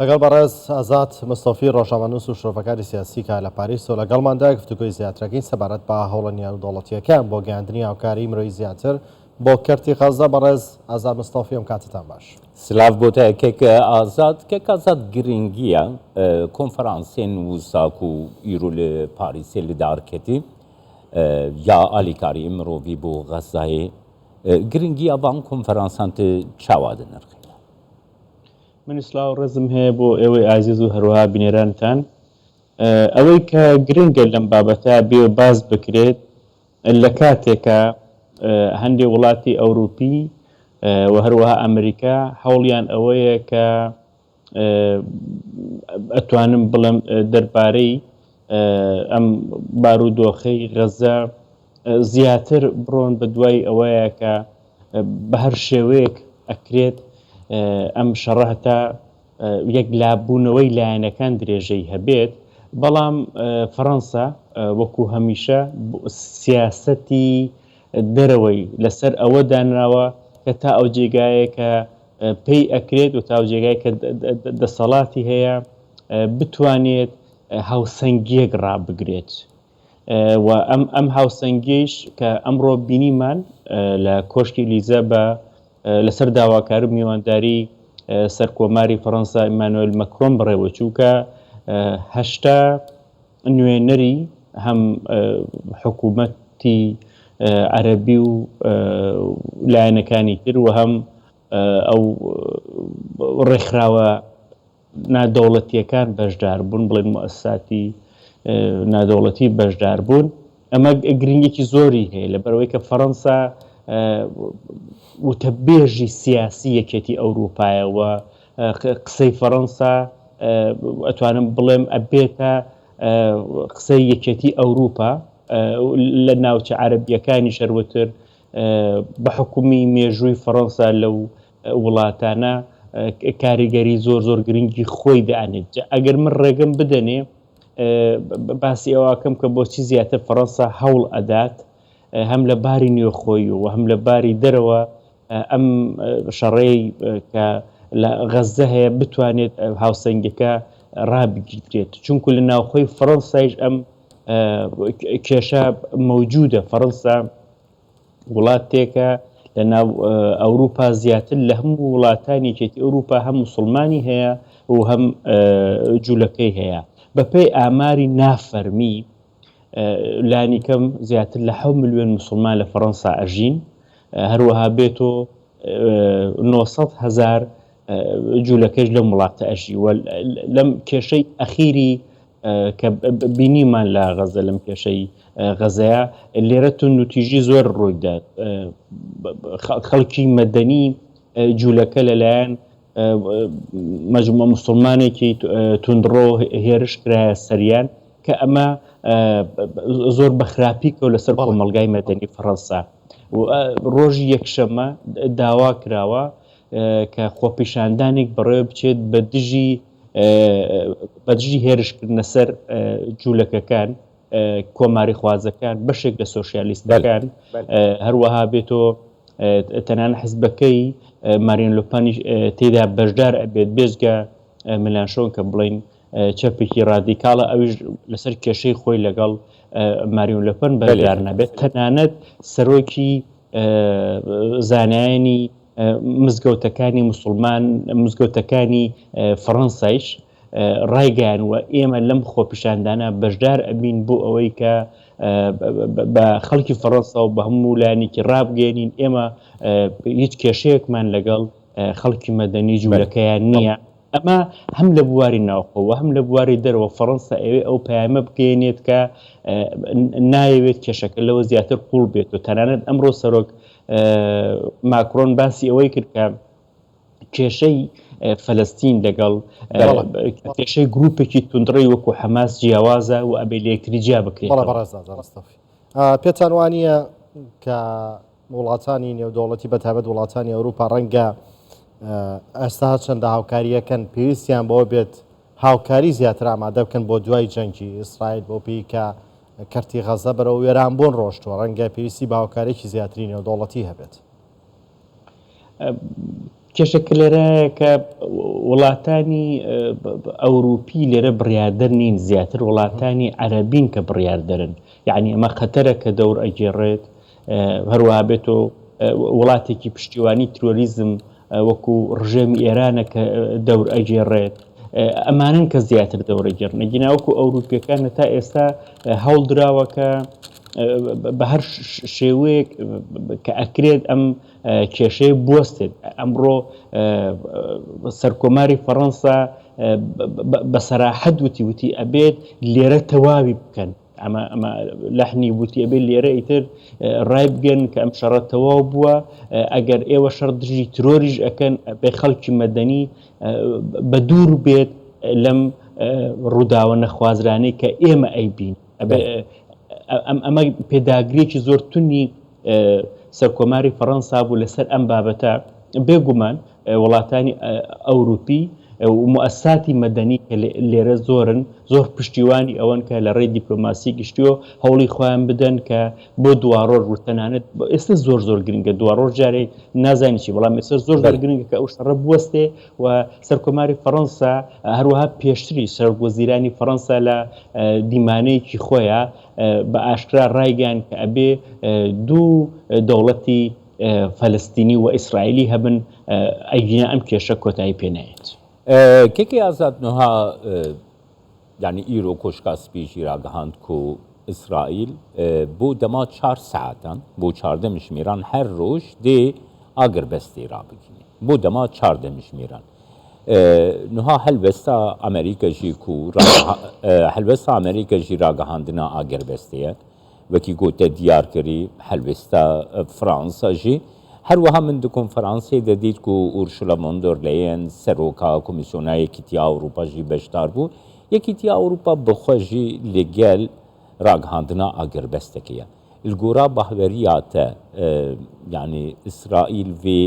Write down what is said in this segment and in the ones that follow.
لەگەڵ بەڕێز ئازاد مستەفی ڕۆژنامەنووس و شرۆڤەکانی سیاسی کە لە پاریس و لەگەڵماندا گفتوگوی زیاترەکەی سەبارەت بە هەوڵە نێودەوڵەتیەکان بۆ گەیاندنی هاوکاری مرۆیی زیاتر بۆ کەرتی غەزە. بەڕێز ئازاد مستەفی ئەم کاتتان باش. سلااف بۆتە کێک ئازاد گرنگیە کۆنفەرانسێن وساک و ئیرۆ لە پاریسێ لە دارکەتی یا ئالیکاری مرۆڤی بۆ غەزایێ گرنگیە بەم کۆنفەرانسانت چاوادە نرخی. من سلااو ڕێزم هەیە بۆ ئێوەی ئازیز و هەروەها بینێرانتان ئەوەی کە گرنگە لەم بابەتە بێ باز بکرێت لە کاتێکە هەندێک وڵاتی ئەوروپی و هەروەها ئەمریکا هەوڵیان ئەوەیە کە ئەتوانم بڵم دەربارەی ئەم بارودۆخەی غەزە زیاتر بڕۆن بە دوای ئەوەیە کە بە هەر شێوەیەک ئەکرێت ئەم شەڕەهەتا یەک لابوونەوەی لایەنەکان درێژەی هەبێت. بەڵام فەڕەنسا وەکو هەمیشە سیاسەتی دەرەوەی لەسەر ئەوە دانراوە کە تا ئەو جێگایە کە پێی ئەکرێت و تا ئەو جێگای کە دەسەڵاتی هەیە بتوانێت هاوسەنگیەک ڕابگرێت و ئەم هاوسەنگیش کە ئەمڕۆ بینیمان لە کۆشکی لیزە بە لەسەر داواکاری میوانداری سەرکۆماری فەڕەنسا ئیمانوئێل مەکرۆن بڕێوە چووکە هەشتا نوێنەری هەم حکوومەتی عەرەبی و لایەنەکانی تر و هەم ئەو ڕێکخراوە نادەوڵەتیەکان بەشدار بوون، بڵێن موەسساتی نادەوڵەتی بەشدار بوون. ئەمە گرنگێکی زۆری هەیە لەبەرەوەی کە فەڕەنسا وتەبێژی سیاسی یەکێتی ئەوروپایەوە قسەی فەڕەنسا ئەتوانم بڵێم ئەبێتە قسەی یەکێتی ئەوروپا لە ناوچە عەرەبیەکانی شەروەتر بە حکومی مێژووی فەڕەنسا لەو وڵاتانە کاریگەری زۆر گرنگی خۆی دەانێت. ئەگەر من ڕێگەم بدەنێ باسی ئەوەکەم کە بۆچی زیاتر فەڕەنسا هەوڵ ئەدات هەم لە باری نوێخۆی و هەم لە باری دەرەوە ئەم شەڕەی کە لە غەزە هەیە بتوانێت هاوسەنگەکە ڕابگیرێت، چونکو لە ناوخۆی فەڕەنسایش ئەم کێشە مەوجودە. فەڕەنسا وڵاتێکە لە ناو ئەوروپا زیاتر لە هەموو وڵاتانی یەکێتی ئەوروپا هەم موسڵمانی هەیە و هەم جوولەکەی هەیە. بەپێی ئاماری نافەرمی لانی کەم زیاتر لە 7 ملیۆن موسڵمان لە فەڕەنسا ئەژین، هەروەها بێتۆ 900,000 جوولەکەش لەم وڵاتە ئەژی. لەم کێشەی ئەخیری کە بینیمان لە غەزە لەم کێشەی غەزەیە لێرە توندوتیژی زۆر ڕوویدا. خەڵکی مەدەنی جوولەکە لەلایەن مەجموعە موسڵمانێکی توندڕۆ هێرش کرایە سەریان کە ئەمە زۆر بەخراپی کەوت لەسەر کۆمەڵگای مەدەنی فەڕەنسا. ڕۆژی یەکشەمە داوا کراوە کە خۆپیشاندانێک بەڕێوە بچێت بە دژی هێرشکردنە سەر جوولەکەکان کۆماری خوازەکان بەشێک لە سۆشیالیستەکان، هەروەها بێتۆ تەنان حیزبەکەی مارین لۆپانی تێدا بەشدار ئەبێت بێزگە ملانشۆن کە بڵین چەپێکی ڕادیکاڵە ئەویش لەسەر کێشەی خۆی لەگەڵ ماریۆن لۆپەن بەشدار نەبێت. تەنانەت سەرۆکی زانایانی مزگەوتەکانی موسڵمان مزگەوتەکانی فەڕەنسایش ڕایگەیانوە ئێمە لەم خۆپیشاندانە بەشدار ئەبین بۆ ئەوەی کە بە خەڵکی فەڕەنسا و بە هەموو لایەنێکی ڕابگەێنین ئێمە هیچ کێشەیەکمان لەگەڵ خەڵکی مەدەنی جوولەکەیان نییە. ئەمە هەم لە بواری ناوخۆوە هەم لە بواری دەرەوە فەڕەنسا ئەوێ ئەو پەیامە بگەێنێت کە نایەوێت کێشەکە لەوە زیاتر قوڵ بێت. و تەنانەت ئەمڕۆ سەرۆک ماکرۆن باسی ئەوەی کرد کە کێشەی فەلەستین لەگەڵ کێشەی گروپێکی توندڕی وەکو حەماس جیاوازە و ئەبێ لە یەکتری جیا بکرێت. پێتان وانە کە وڵاتانی نێودەوڵەتی بەتابەت وڵاتانی ئەوروپا ڕەنگە ئێستا چەندە هاوکاریەکەن پێویستیان بۆ بێت هاوکاری زیاتر ئامادە بکەن بۆ دوای جەنگی ئیسرائیل بۆ پێی کە کەرتی غەزە بەرەو وێرانبوون ڕۆشتووە، ڕەنگە پێویستی بە هاوکارێکی زیاتری نێودەوڵەتی هەبێت. کێشەکە لێرە کە وڵاتانی ئەوروپی لێرە بڕیاردەر نین، زیاتر وڵاتانی عەرەبین کە بڕیاردەرن. یعنی ئەمە خەتەرە کە دەور ئەگێڕێت، هەروەها بێتەوە وڵاتێکی پشتیوانی ترۆریزم وەکو ڕژێمی ئێرانە کە دەور ئەگێڕێت. ئەمانن کە زیاتر دەورەگەڕن. گیناوەکو ئەوروپیەکان تا ئێستا هەوڵ دراوەکە بە هەر شێوەیەک کە ئەکرێت ئەم کێشەیە بوەستێت. ئەمڕۆ سەرکۆماری فەڕەنسا بە سەراحەت وتی ئەبێت لێرە تەواوی بکەن. ئەمە لەحنی وتی ئەبێت لێرە ئیتر ڕای بگەن کە ئەم شەڕە تەواو بووە، ئەگەر ئێوە شەڕ دژی ترۆریش ئەکەن بێ خەڵکی مەدەنی بە دوور بێت لەم ڕووداوە نەخوازرانەی کە ئێمە ئەیبین. ئەمە پێداگرێکی زۆر تونی سەرکۆماری فەڕەنسا بوو لەسەر ئەم بابەتە. بێگومان وڵاتانی ئەوروپی و مؤسساتی مەدەنی کە لێرە زۆر پشتیوانی ئەوەن کە لە ڕێی دیپلۆماسی گشتیەوە هەوڵی خۆیان بدەن کە بۆ دووارۆژ وتەنانێت ئێستا زۆر گرنگە دووارۆژ جارێ نازانی چی، بەڵام ئێستا زۆر گرنگە کە ئەو شەڕە بوەستێ و سەرکۆماری فەڕەنسا هەروەها پێشتری سەرۆکوەزیرانی فەڕەنسا لە دیمانەیەکی خۆیان بە ئاشکرا ڕایگەیاند کە ئەبێ دوو دەوڵەتی فەلەستینی و ئیسرائیلی هەبن، ئەیگینا ئەم کێشە کۆتایی پێنایێت. کێکی ئازاد نوها یعنی ئیرۆ کۆشکا سپیژی ڕاگەهاند و ئیسرائیل بۆ دەما 4 ساعتان بۆ 14 مشمیران هەر ڕۆژ دێ ئاگربەستی ڕابگینێ بۆ دەما 14 مشمیران. نوها هەلبەستا ئەمریکەژی و هەلبەستا ئەمریکەژی ڕاگەهاندنا ئاگربەستەیە وەکی گۆتە دیارکردی هەلبەستا فەڕەنساژی. هەروەها من دی کۆنفەرانسێ دەدیت و ئورشولا فۆن دەر لەیەن سەرۆکا کۆمیسیۆنا یەکیتیا ئەوروپاژی بەشدار بوو. یەکیتیا ئەوروپا بخۆژی لەگەل ڕاگەهاندنا ئاگربەستەکەیە. الگۆرا بەهوەریاتە یعنی ئیسرائیل vê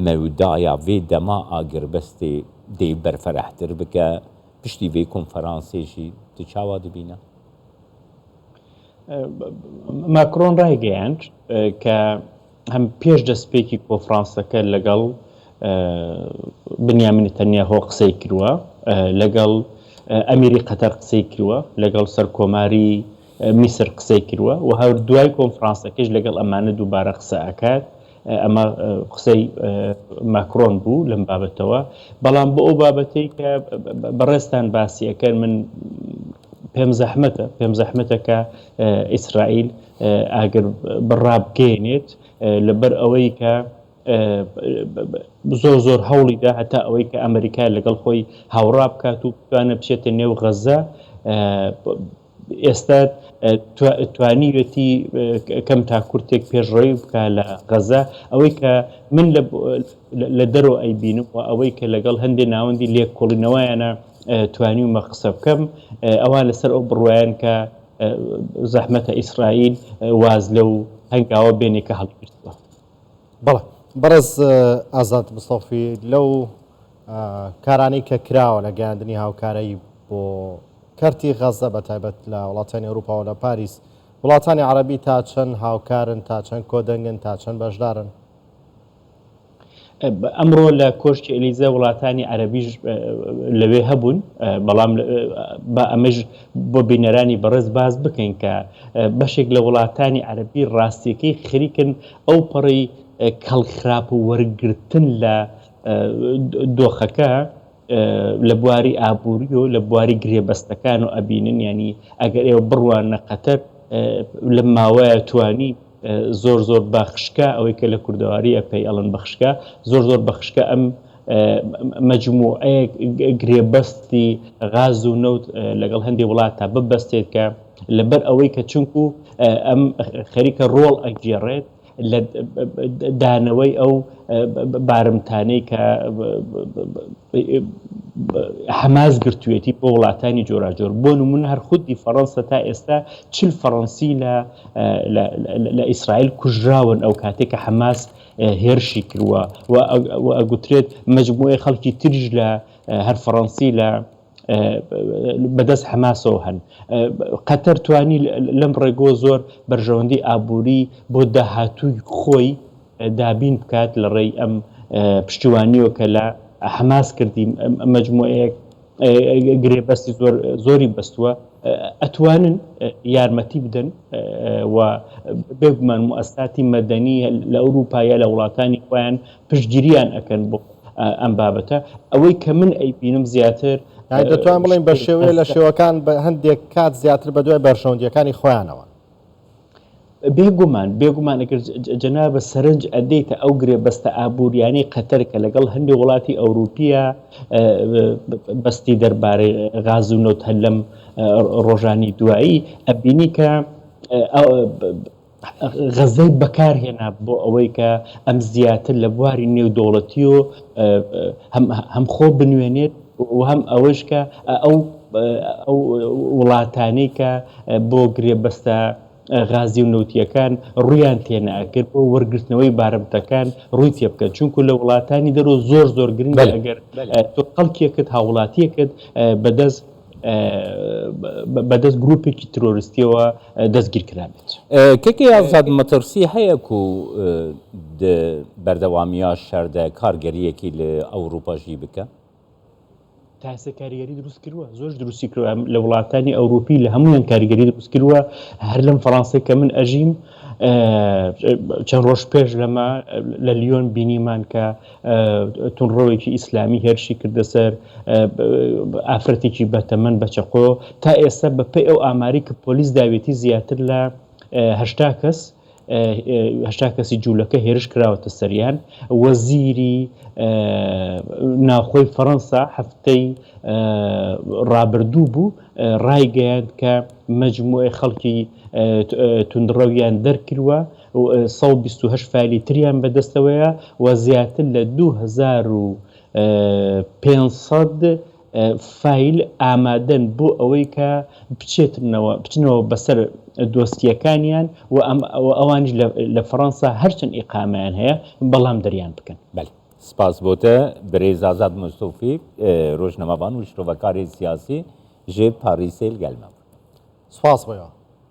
mewdaya vê dema agiribestê dê berferehtir bike piştî vê konferansê jî tu çawa dibîne؟ ماکرۆن ڕایگەیاند کە هەم پێش دەستپێکی کۆنفرانسەکە لەگەڵ بنیامین نەتەنیاهۆ قسەی کردووە، لەگەڵ ئەمیری قەتەر قسەی کردووە، لەگەڵ سەرکۆماری میسر قسەی کردووە و هەر دوای کۆنفرانسەکەش لەگەڵ ئەمانە دووبارە قسە ئەکات. ئەمە قسەی ماکرۆن بوو لەم بابەتەوە. بەڵام بۆ ئەو بابەتەی کە بەڕێستان باسیەکەن من پێم زەحمەتە کە ئیسرائیل ئاگر بڕابگەێنێت لەبەر ئەوەی کە زۆر هەوڵیدا هەتا ئەوەی کە ئەمریکا لەگەڵ خۆی هاوڕا بکات و بتوانە بچێتە نێو غەزە. ئێستا توانیوێتی کەم تا کورتێک پێشڕەوی بکە لە غەزە. ئەوەی کە من لە دەرەوە ئەیبینم و ئەوەی کە لەگەڵ هەندێک ناوەندی لێکۆڵینەوەیانە توانیومە قسە بکەم ئەوان لەسەر ئەو بڕوایان کە زەحمەتە ئیسرائیل واز لەو هەنگاوە بێنێکە هەڵگرتووە. بەڵێ بەڕێز ئازاد مستەفی لەو کارانەی کە کراوە لە گەیاندنی هاوکارەی بۆ کەرتی غەزە بە تایبەت لە وڵاتانی ئەوروپا و لە پاریس، وڵاتانی عەرەبی تا چەند هاوکارن، تا چەند کۆدەنگن، تا چەند بەشدارن؟ ئەمڕۆ لە کۆشکی ئەلیزە وڵاتانی عەرەبیش لەوێ هەبوون، بەڵام بە ئەمەش بۆ بینەرانی بەڕێز باز بکەین کە بەشێک لە وڵاتانی عەرەبی ڕاستیەکەی خەریکن ئەو پەڕی کەڵخراپ و وەرگرتن لە دۆخەکە لە بواری ئابووری و لە بواری گرێبەستەکان و ئەبینن. ینی ئەگەر ئێوە بڕوانە قەتەر لە ماوەیە توانی زۆر بەخشکە ئەوەی کە لە کوردەواری ئەپەی ئەڵەن بەخشکە زۆر بەخشکە ئەم مەجموعەیە گرێبەستی غاز و نەوت لەگەڵ هەندێک وڵاتە ببەستێت کە لەبەر ئەوەی کە چونکو ئەم خەریکە ڕۆڵ ئەگێڕێت لە دانەوەی ئەو بارمتانەی کە حەماس گرتوێتی بۆ وڵاتانی جۆراجۆر. بۆ نمونە هەر خودی فەڕەنسا تا ئێستا 40 فەڕەنسی لە ئیسرائیل کوژراون ئەو کاتێک کە حەماس هێرشی کردووە و ئەگوترێت مەجموعەی خەڵکی تریش لە هەر فەڕەنسی لە بەدەست حەماسەوە هەن. قەتەر توانی لەم ڕێگۆ زۆر بەرژەوەندی ئابووری بۆ داهاتووی خۆی دابین بکات لە ڕێی ئەم پشتیوانیەوە کە لە حماس کردی مجموعەیەک گرێبەستی زۆری بەستووە ئەتوانن یارمەتی بدەن و بێگومان موەسساتی مەدەنی لە ئەوروپایە لە وڵاتانی خۆیان پشتگیریان ئەکەن بۆ ئەم بابەتە ئەوەی کە من ئەیبینم زیاتر دەتوان بڵین بە شێوەیە لە شێوەکان بە هەندێک کات زیاتر بە دوای بەرژەوندیەکانی خۆیانەوە بێگومان ئەگەر جەنابە سەرنج ئەدەیتە ئەو گرێبەستە ئابوووریانەی قەتەر کە لەگەڵ هەندێک وڵاتی ئەوروپیە بەستی دەربارەی غاز و نەوت هەر لەم ڕۆژانی دوایی ئەبینی کە غەزەی بەکارهێنا بۆ ئەوەی کە ئەم زیاتر لە بواری نێودەوڵەتی و هەم خۆ بنوێنێت و هەم ئەوەش کە ئەو وڵاتانەی کە بۆ گرێبەستە غازی و نەوتیەکان ڕویان تێناکرد بۆ وەرگرتنەوەی بارمتەکان ڕووی تێ بکەن چونکو لە وڵاتانی دەرۆ زۆر گرنگە ئەگەر تۆ خەڵکێکت هاوڵاتیەکت بەدەست گروپێکی ترۆریستیەوە دەستگیر کرابێت کێکی ئازاد مەترسی هەیە و بەردەوامیە شەردە کارگەریەکی لە ئەوروپاژی بکە تاسە کاریگەری دروست کردووە زۆر دروستی کردووە لە وڵاتانی ئەوروپی لە هەمویان کاریگەری دروست کردووە هەر لەم فەڕەنسای کە من ئەژیم چەند ڕۆژ پێش لەمە لە لیۆن بینیمان کە تونڕەوێکی ئیسلامی هێرشی کردە سەر ئافرەتێکی بەتەمەن بەچەقۆ تا ئێستا بەپێی ئەو ئاماری کە پۆلیس داوێتی زیاتر لە 80 کەسی جوولەکە هێرش کراوەتە سەریان وەزیری ناوخۆی فەڕەنسا هەفتەی ڕابردوو بوو ڕایگەیاند کە مەجموعەی خەڵکی توندڕەویان دەرکردووە 128 فایلی تریان بەدەستەوەیە و زیاتر لە 2500 فایل ئامادەن بۆ ئەوەی کە بچنەوە بەسەر دۆستیەکانیان و ئەوانش لە فەڕەنسا هەرچەند ئیقامەیان هەیە بەڵام دەریان بکەن سپاس بۆتە برێز ئازاد مستۆفی ڕۆژنەمەوان و شرۆڤەکاری سیاسی ژێ پاریسێل گەلمە سپاس بۆیەوە